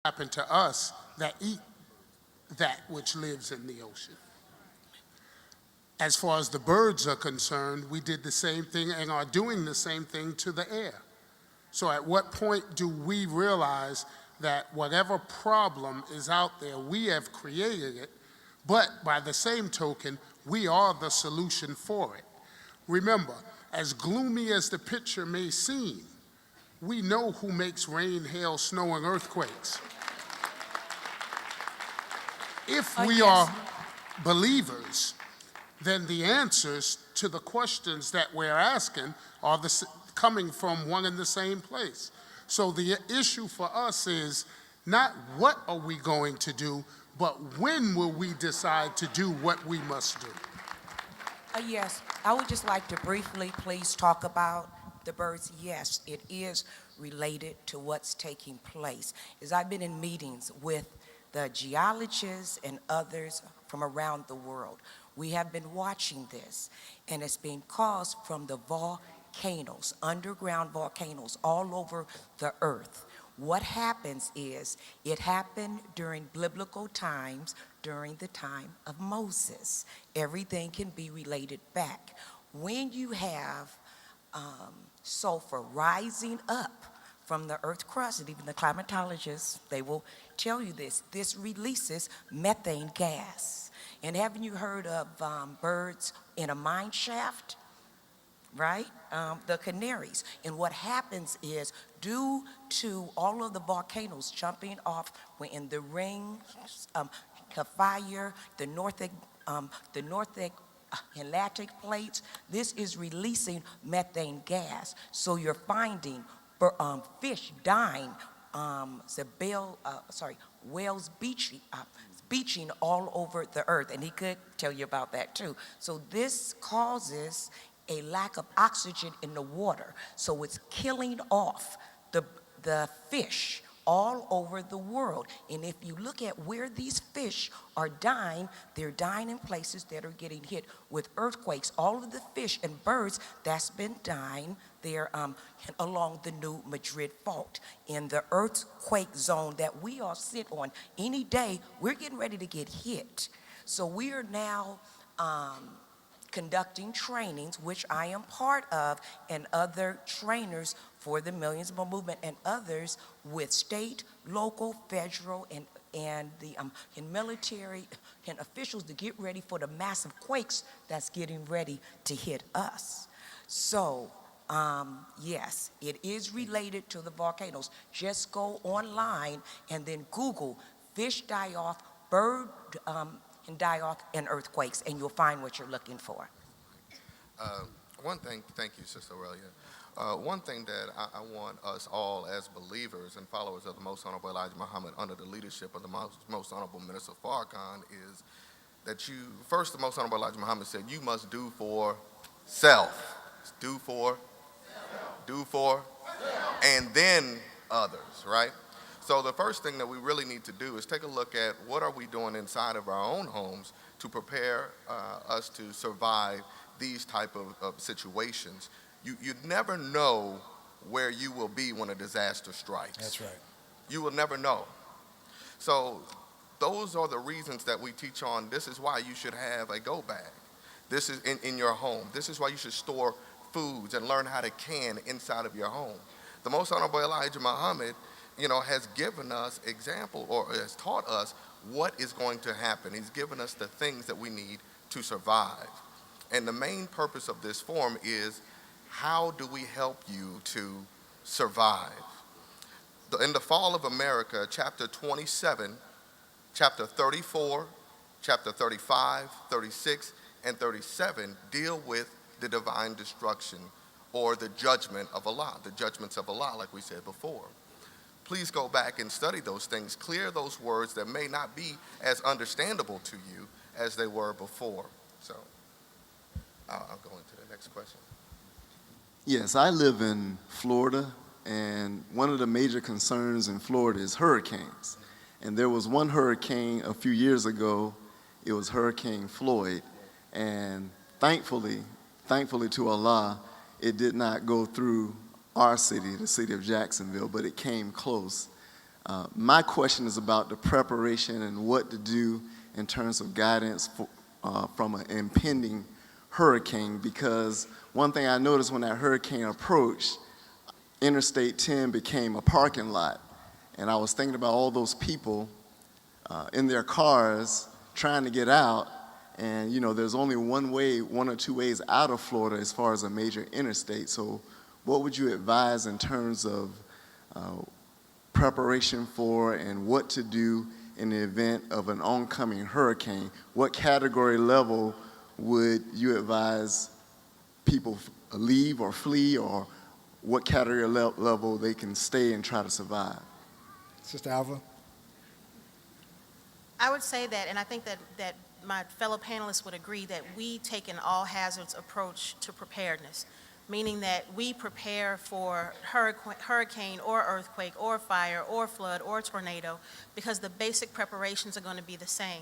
happen to us that eat that which lives in the ocean. As far as the birds are concerned, we did the same thing and are doing the same thing to the air. So at what point do we realize that whatever problem is out there, we have created it, but by the same token, we are the solution for it? Remember, as gloomy as the picture may seem, we know who makes rain, hail, snow, and earthquakes. If we are believers, then the answers to the questions that we're asking are coming from one and the same place. So the issue for us is not what are we going to do, but when will we decide to do what we must do? Yes, I would just like to briefly please talk about the birds. Yes, it is related to what's taking place. As I've been in meetings with the geologists and others from around the world, we have been watching this, and it's being caused from the volcanoes, underground volcanoes all over the earth. What happens is, it happened during biblical times, during the time of Moses. Everything can be related back. When you have sulfur rising up from the earth crust, and even the climatologists, they will tell you this releases methane gas. And haven't you heard of birds in a mine shaft? Right? The canaries. And what happens is, due to all of the volcanoes jumping off in the rings of fire, the North Atlantic plates, this is releasing methane gas. So you're finding fish dying, whales beaching all over the earth, and he could tell you about that too. So this causes a lack of oxygen in the water, so it's killing off the fish all over the world. And if you look at where these fish are dying, they're dying in places that are getting hit with earthquakes. All of the fish and birds that's been dying there along the New Madrid Fault, in the earthquake zone that we all sit on. Any day, we're getting ready to get hit. So we are now conducting trainings, which I am part of, and other trainers for the Millions More Movement and others with state, local, federal, and the military and officials to get ready for the massive quakes that's getting ready to hit us. So yes, it is related to the volcanoes. Just go online and then Google fish die off, bird and die off, and earthquakes, and you'll find what you're looking for. One thing, thank you, Sister Aurelia. One thing that I want us all as believers and followers of the Most Honorable Elijah Muhammad, under the leadership of the Most Honorable Minister Farrakhan, is that first, the Most Honorable Elijah Muhammad said, you must do for self. Do for self. And then others, right? So the first thing that we really need to do is take a look at what are we doing inside of our own homes to prepare us to survive these type of situations. You never know where you will be when a disaster strikes. That's right. You will never know. So those are the reasons that we teach on. This is why you should have a go bag. This is in your home. This is why you should store foods and learn how to can inside of your home. The Most Honorable Elijah Muhammad, has given us example, or has taught us what is going to happen. He's given us the things that we need to survive. And the main purpose of this forum is, how do we help you to survive? In the Fall of America, chapter 27, chapter 34, chapter 35, 36, and 37 deal with the divine destruction, or the judgment of Allah, the judgments of Allah, like we said before. Please go back and study those things. Clear those words that may not be as understandable to you as they were before. So I'll go into the next question. Yes, I live in Florida, and one of the major concerns in Florida is hurricanes. And there was one hurricane a few years ago. It was Hurricane Floyd, and thankfully to Allah, it did not go through our city, the city of Jacksonville, but it came close. My question is about the preparation and what to do in terms of guidance from an impending hurricane, because one thing I noticed when that hurricane approached, Interstate 10 became a parking lot. And I was thinking about all those people in their cars trying to get out. And, you know, there's only one or two ways out of Florida as far as a major interstate. So what would you advise in terms of preparation for and what to do in the event of an oncoming hurricane? What category level would you advise people leave or flee, or what category level they can stay and try to survive? Sister Alva? I would say that, and I think that my fellow panelists would agree, that we take an all-hazards approach to preparedness, meaning that we prepare for hurricane or earthquake or fire or flood or tornado, because the basic preparations are going to be the same.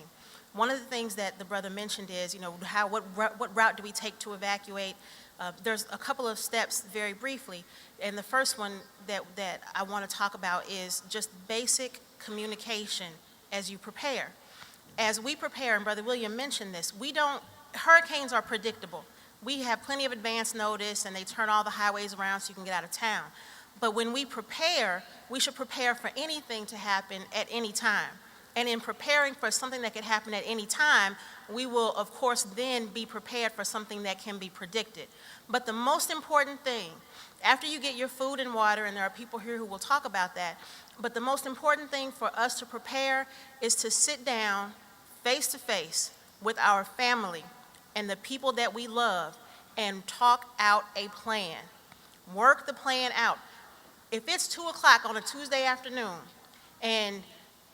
One of the things that the brother mentioned is, you know, what route do we take to evacuate? There's a couple of steps very briefly, and the first one that I want to talk about is just basic communication as you prepare. As we prepare, and Brother William mentioned this, hurricanes are predictable. We have plenty of advance notice, and they turn all the highways around so you can get out of town. But when we prepare, we should prepare for anything to happen at any time. And in preparing for something that could happen at any time, we will, of course, then be prepared for something that can be predicted. But the most important thing, after you get your food and water, and there are people here who will talk about that, but the most important thing for us to prepare is to sit down face to face with our family and the people that we love and talk out a plan. Work the plan out. If it's 2 o'clock on a Tuesday afternoon and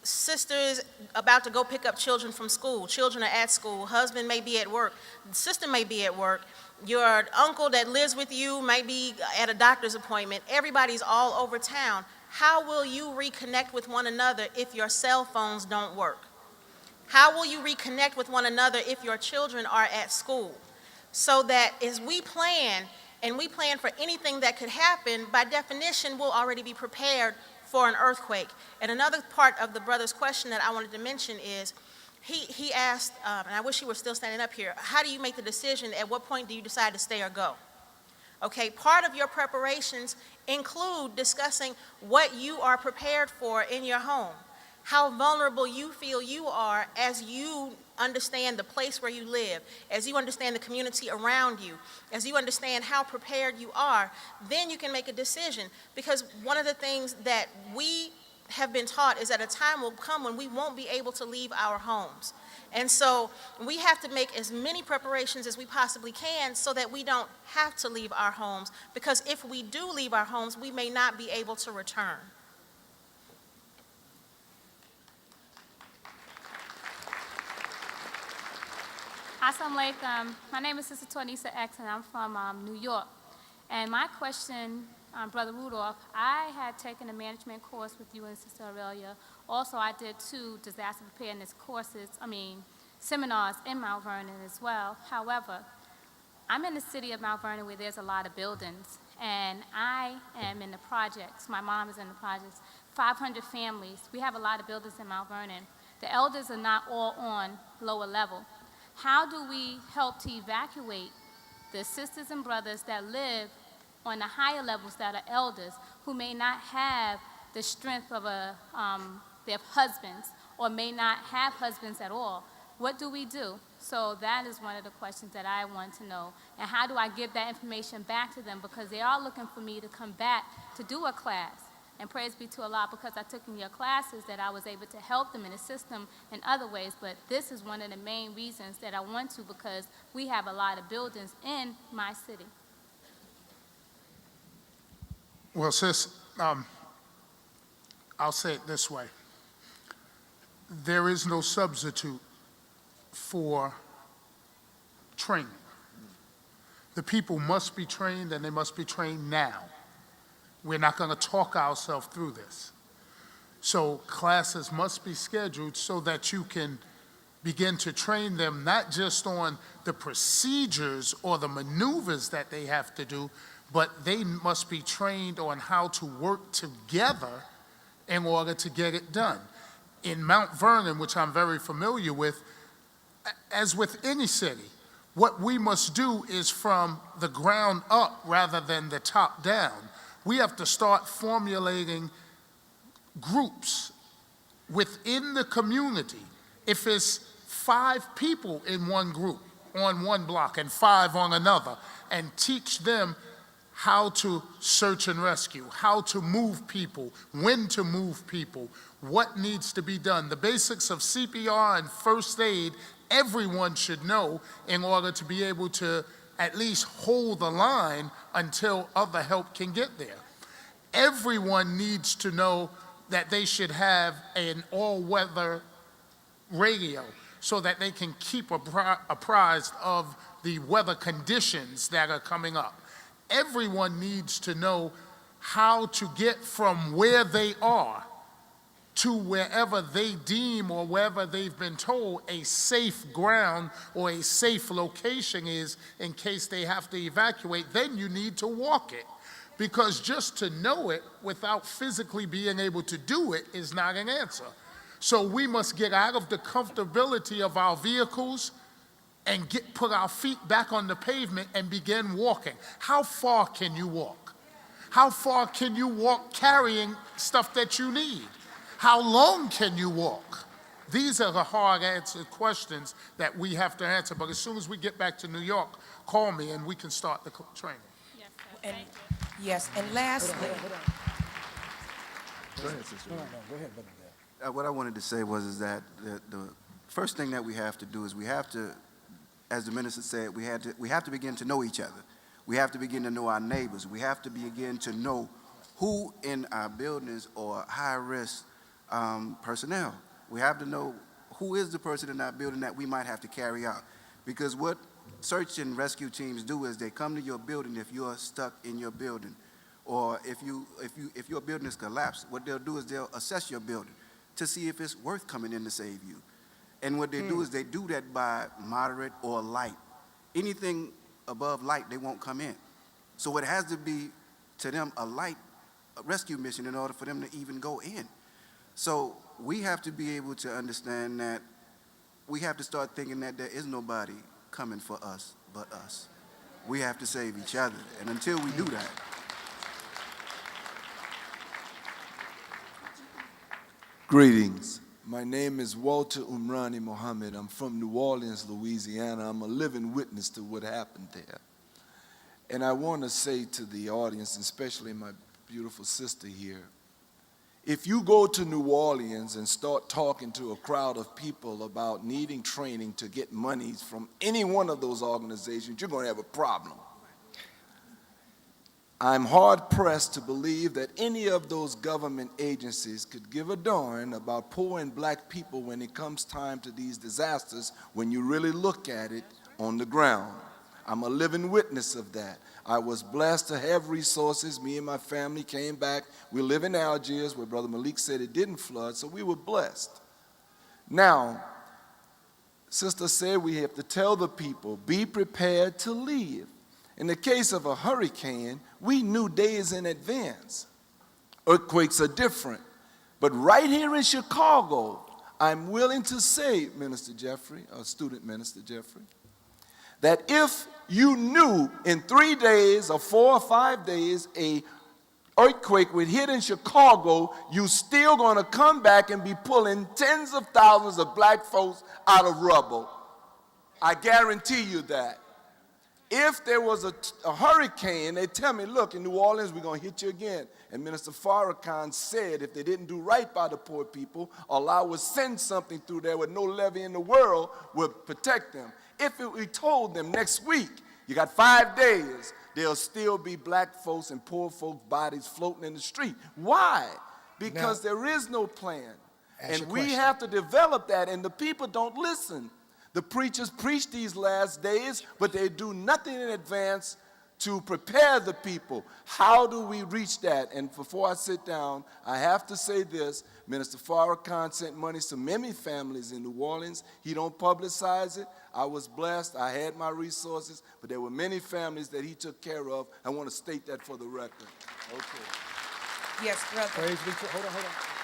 sister's about to go pick up children from school, children are at school, husband may be at work, sister may be at work, your uncle that lives with you might be at a doctor's appointment, everybody's all over town, how will you reconnect with one another if your cell phones don't work? How will you reconnect with one another if your children are at school? So that as we plan, and we plan for anything that could happen, by definition, we'll already be prepared for an earthquake. And another part of the brother's question that I wanted to mention is, he asked, and I wish he were still standing up here, how do you make the decision? At what point do you decide to stay or go? Okay, part of your preparations include discussing what you are prepared for in your home, how vulnerable you feel you are as you understand the place where you live, as you understand the community around you, as you understand how prepared you are, then you can make a decision. Because one of the things that we have been taught is that a time will come when we won't be able to leave our homes. And so we have to make as many preparations as we possibly can so that we don't have to leave our homes, because if we do leave our homes, we may not be able to return. Assalamu alaikum. My name is Sister Tornisa X, and I'm from New York. And my question, Brother Rudolph, I had taken a management course with you and Sister Aurelia. Also, I did 2 disaster preparedness seminars in Mount Vernon as well. However, I'm in the city of Mount Vernon where there's a lot of buildings, and I am in the projects. My mom is in the projects. 500 families. We have a lot of buildings in Mount Vernon. The elders are not all on lower level. How do we help to evacuate the sisters and brothers that live on the higher levels that are elders, who may not have the strength of their husbands, or may not have husbands at all? What do we do? So that is one of the questions that I want to know. And how do I give that information back to them? Because they are looking for me to come back to do a class. And praise be to Allah, because I took in your classes, that I was able to help them and assist them in other ways. But this is one of the main reasons that I want to, because we have a lot of buildings in my city. Well, sis, I'll say it this way. There is no substitute for training. The people must be trained, and they must be trained now. We're not going to talk ourselves through this. So classes must be scheduled so that you can begin to train them not just on the procedures or the maneuvers that they have to do, but they must be trained on how to work together in order to get it done. In Mount Vernon, which I'm very familiar with, as with any city, what we must do is from the ground up rather than the top down. We have to start formulating groups within the community. If it's 5 people in one group on one block and 5 on another, and teach them how to search and rescue, how to move people, when to move people, what needs to be done. The basics of CPR and first aid, everyone should know in order to be able to at least hold the line until other help can get there. Everyone needs to know that they should have an all-weather radio so that they can keep apprised of the weather conditions that are coming up. Everyone needs to know how to get from where they are to wherever they deem or wherever they've been told a safe ground or a safe location is in case they have to evacuate. Then you need to walk it, because just to know it without physically being able to do it is not an answer. So we must get out of the comfortability of our vehicles and put our feet back on the pavement and begin walking. How far can you walk? How far can you walk carrying stuff that you need? How long can you walk? These are the hard answered questions that we have to answer. But as soon as we get back to New York, call me and we can start the training. Yes, sir. And- Thank you. Yes, and lastly, Go ahead, Sister. What I wanted to say was that the first thing that we have to do is we have to, as the minister said, we have to begin to know each other. We have to begin to know our neighbors. We have to begin to know who in our buildings are high-risk personnel. We have to know who is the person in our building that we might have to carry out. Because what search and rescue teams do is they come to your building if you're stuck in your building, or if your building is collapsed. What they'll do is they'll assess your building to see if it's worth coming in to save you. And what they do is they do that by moderate or light. Anything above light, they won't come in. So it has to be, to them, a light rescue mission in order for them to even go in. So we have to be able to understand that we have to start thinking that there is nobody coming for us but us. We have to save each other. And until we do that, Greetings. My name is Walter Umrani Mohammed. I'm from New Orleans, Louisiana. I'm a living witness to what happened there. And I want to say to the audience, especially my beautiful sister here, if you go to New Orleans and start talking to a crowd of people about needing training to get monies from any one of those organizations, you're going to have a problem. I'm hard-pressed to believe that any of those government agencies could give a darn about poor and black people when it comes time to these disasters, when you really look at it on the ground. I'm a living witness of that. I was blessed to have resources. Me and my family came back. We live in Algiers, where Brother Malik said it didn't flood, so we were blessed. Now, Sister said we have to tell the people, be prepared to leave. In the case of a hurricane, we knew days in advance. Earthquakes are different. But right here in Chicago, I'm willing to say, Minister Jeffrey, or Student Minister Jeffrey, that if you knew in 3 days or 4 or 5 days a earthquake would hit in Chicago, you still going to come back and be pulling tens of thousands of black folks out of rubble. I guarantee you that. If there was a hurricane, they tell me, look, in New Orleans, we're going to hit you again. And Minister Farrakhan said if they didn't do right by the poor people, Allah would send something through there with no levy in the world would protect them. If we told them next week, you got 5 days, there'll still be black folks and poor folks' bodies floating in the street. Why? Because there is no plan. And we have to develop that, and the people don't listen. The preachers preach these last days, but they do nothing in advance to prepare the people. How do we reach that? And before I sit down, I have to say this. Minister Farrakhan sent money to many families in New Orleans. He don't publicize it. I was blessed. I had my resources, but there were many families that he took care of. I want to state that for the record. Okay. yes, brother. Praise be to, hold on.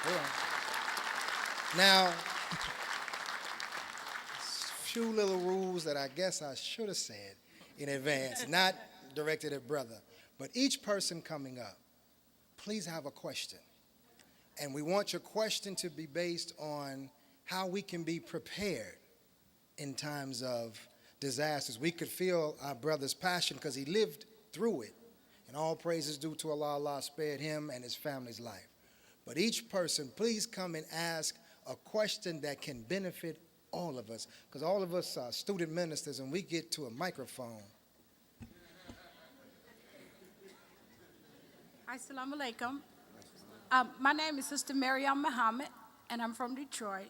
Hold on. Now, few little rules that I guess I should have said in advance, not directed at brother, but each person coming up, please have a question. And we want your question to be based on how we can be prepared in times of disasters. We could feel our brother's passion because he lived through it. And all praises due to Allah. Allah spared him and his family's life. But each person, please come and ask a question that can benefit all of us, because all of us are student ministers and we get to a microphone. Assalamu alaikum. My name is Sister Maryam Muhammad, and I'm from Detroit.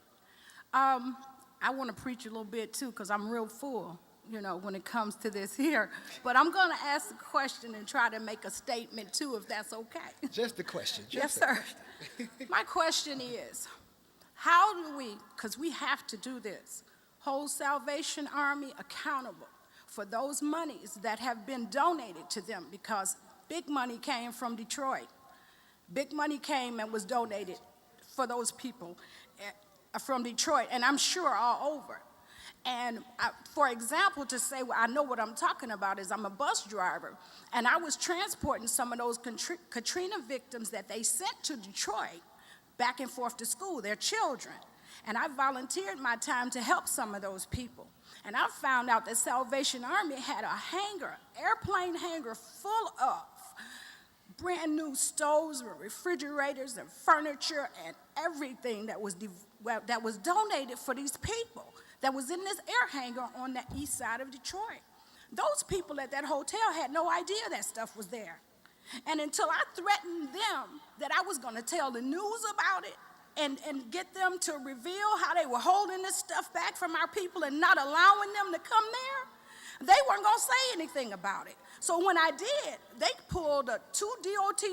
I want to preach a little bit too, because I'm real full, when it comes to this here. But I'm going to ask a question and try to make a statement too, if that's okay. Just a question. Yes, sir. My question is, how do we, because we have to do this, hold Salvation Army accountable for those monies that have been donated to them? Because big money came from Detroit. Big money came and was donated for those people from Detroit, and I'm sure all over. And for example, to say I know what I'm talking about is I'm a bus driver, and I was transporting some of those Katrina victims that they sent to Detroit back and forth to school, their children. And I volunteered my time to help some of those people. And I found out that Salvation Army had a hangar, airplane hangar full of brand new stoves and refrigerators and furniture and everything that was donated for these people that was in this air hangar on the east side of Detroit. Those people at that hotel had no idea that stuff was there. And until I threatened them that I was going to tell the news about it and get them to reveal how they were holding this stuff back from our people and not allowing them to come there, they weren't going to say anything about it. So when I did, they pulled 2 DOT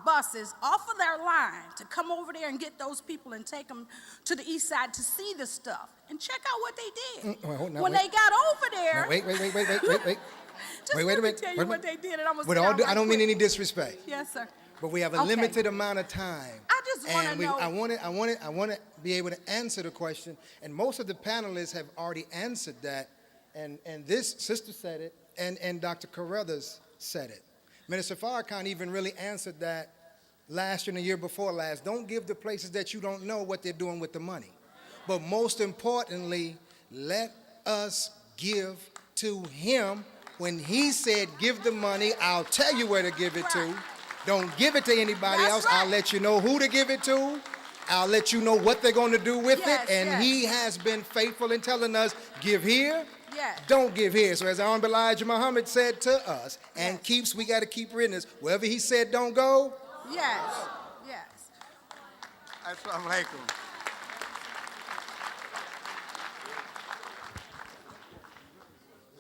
buses off of their line to come over there and get those people and take them to the east side to see the stuff. And check out what they did. They got over there. Wait. Just wait a let me minute. tell you what they did, and I'm gonna With all I don't mean any disrespect. Yes, sir. But we have a Okay. limited amount of time. I just want to And know. I want to be able to answer the question. And most of the panelists have already answered that. And this sister said it, and Dr. Carruthers said it. Minister Farrakhan even really answered that last year and the year before last. Don't give the places that you don't know what they're doing with the money. But most importantly, let us give to him. When he said, give the money, I'll tell you where to give it to. Don't give it to anybody That's else. right. I'll let you know who to give it to. I'll let you know what they're going to do with Yes, it. And yes. he has been faithful in telling us, give here, Yes. don't give here. So as our Honorable Elijah Muhammad said to us, and Yes. we got to keep reading this, wherever he said don't go. Yes. Yes. Assalamu alaikum.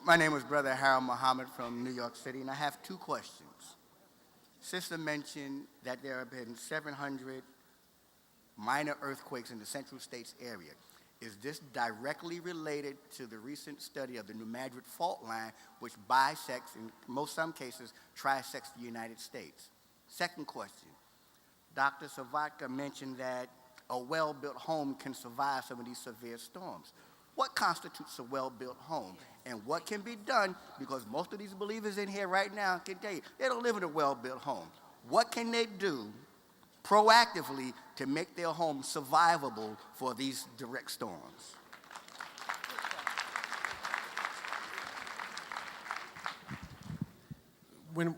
My name is Brother Harold Muhammad from New York City, and I have 2 questions. Sister mentioned that there have been 700 minor earthquakes in the Central States area. Is this directly related to the recent study of the New Madrid fault line, which bisects, in some cases, trisects the United States? Second question. Dr. Savatka mentioned that a well-built home can survive some of these severe storms. What constitutes a well-built home? And what can be done, because most of these believers in here right now can tell you, they don't live in a well-built home. What can they do proactively to make their home survivable for these direct storms? When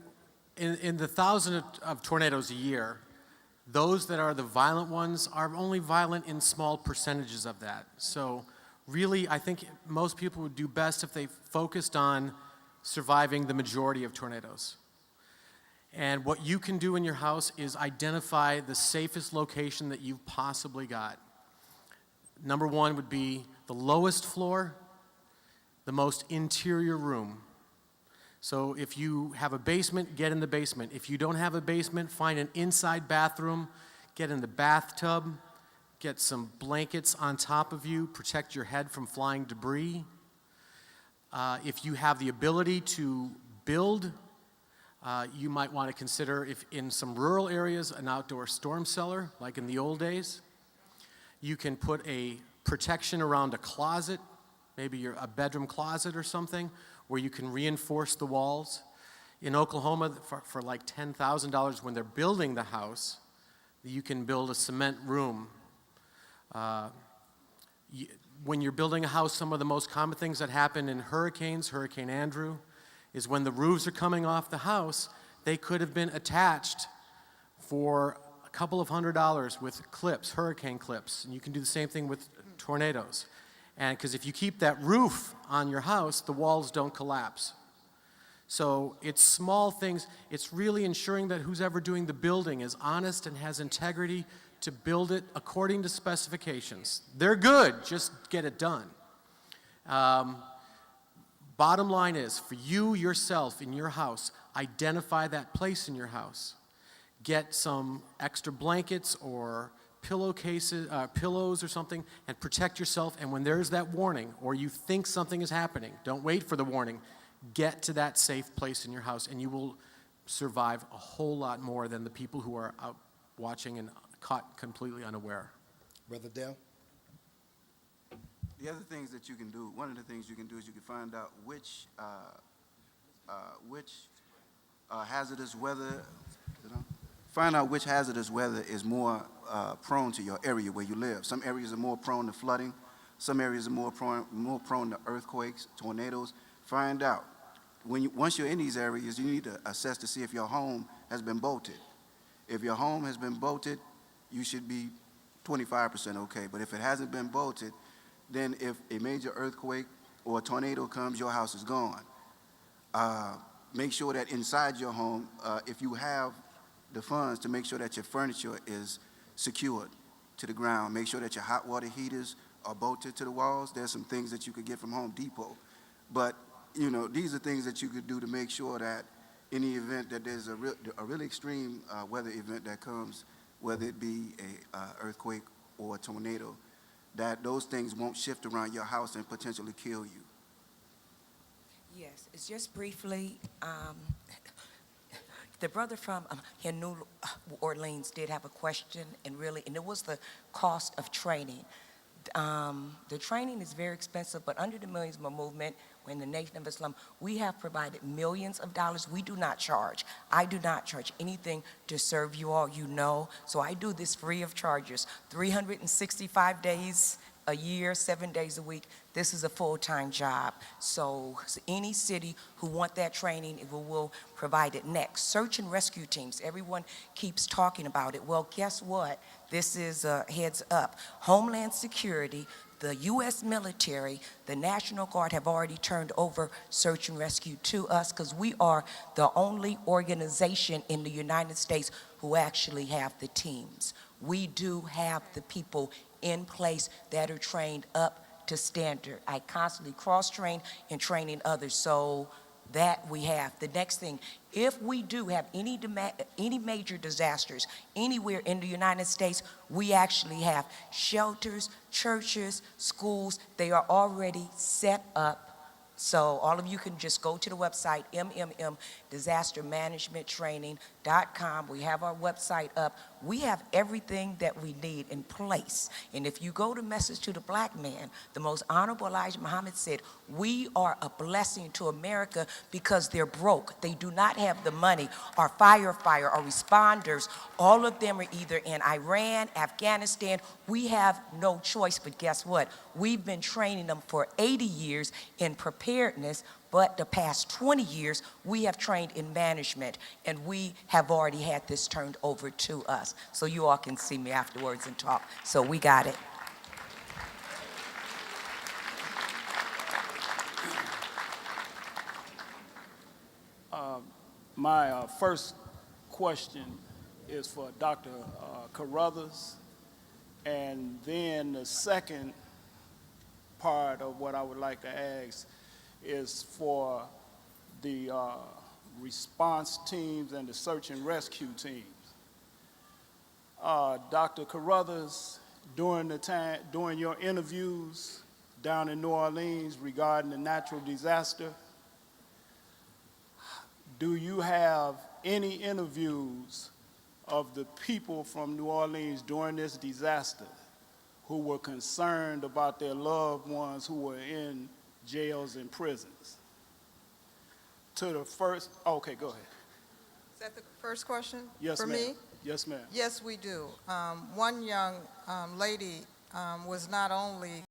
in the thousands of tornadoes a year, those that are the violent ones are only violent in small percentages of that. So really, I think most people would do best if they focused on surviving the majority of tornadoes. And what you can do in your house is identify the safest location that you've possibly got. Number 1 would be the lowest floor, the most interior room. So if you have a basement, get in the basement. If you don't have a basement, find an inside bathroom, get in the bathtub, get some blankets on top of you, protect your head from flying debris. If you have the ability to build You might want to consider, if in some rural areas, an outdoor storm cellar, like in the old days. You can put a protection around a closet, maybe a bedroom closet or something, where you can reinforce the walls. In Oklahoma, for like $10,000 when they're building the house, you can build a cement room. When you're building a house, some of the most common things that happen in hurricanes, Hurricane Andrew, is when the roofs are coming off the house, they could have been attached for a couple of $100s with clips, hurricane clips. And you can do the same thing with tornadoes. And because if you keep that roof on your house, the walls don't collapse. So it's small things. It's really ensuring that who's ever doing the building is honest and has integrity to build it according to specifications. They're good, just get it done. Bottom line is, for you yourself in your house, identify that place in your house. Get some extra blankets or pillowcases, pillows or something, and protect yourself. And when there's that warning, or you think something is happening, don't wait for the warning. Get to that safe place in your house, and you will survive a whole lot more than the people who are out watching and caught completely unaware. Brother Dale? The other things that you can do, one of the things you can do is you can find out which hazardous weather, find out which hazardous weather is more prone to your area where you live. Some areas are more prone to flooding. Some areas are more prone to earthquakes, tornadoes. Find out. Once you're in these areas, you need to assess to see if your home has been bolted. If your home has been bolted, you should be 25% okay. But if it hasn't been bolted, then if a major earthquake or a tornado comes, your house is gone. Make sure that inside your home, if you have the funds, to make sure that your furniture is secured to the ground. Make sure that your hot water heaters are bolted to the walls. There's some things that you could get from Home Depot. But, these are things that you could do to make sure that in the event that there's a really extreme weather event that comes, whether it be a earthquake or a tornado, that those things won't shift around your house and potentially kill you. Yes, it's just briefly, the brother from in New Orleans did have a question, and it was the cost of training. The training is very expensive, but under the Millions More movement, when the Nation of Islam, we have provided millions of dollars. We do not charge. I do not charge anything to serve you all, So I do this free of charges, 365 days a year, 7 days a week. This is a full-time job. So any city who want that training, will provide it next. Search and rescue teams, everyone keeps talking about it. Well, guess what? This is a heads up. Homeland Security, the U.S. military, the National Guard have already turned over search and rescue to us because we are the only organization in the United States who actually have the teams. We do have the people in place that are trained up to standard. I constantly cross-train and training others, so that we have. The next thing, if we do have any major disasters anywhere in the United States, we actually have shelters, churches, schools. They are already set up. So all of you can just go to the website, mmmdisastermanagementtraining.com. We have our website up. We have everything that we need in place. And if you go to Message to the Black Man, the most honorable Elijah Muhammad said, we are a blessing to America because they're broke. They do not have the money. Our firefighter, our responders, all of them are either in Iran, Afghanistan. We have no choice, but guess what? We've been training them for 80 years in preparedness, but the past 20 years, we have trained in management, and we have already had this turned over to us. So you all can see me afterwards and talk. So we got it. My first question is for Dr. Carruthers, and then the second part of what I would like to ask is for the response teams and the search and rescue teams. Dr. Carruthers, during your interviews down in New Orleans regarding the natural disaster, do you have any interviews of the people from New Orleans during this disaster who were concerned about their loved ones who were in jails and prisons? To the first, okay, go ahead. Is that the first question? Yes, For ma'am. me? Yes, ma'am. Yes, we do. One young lady was not only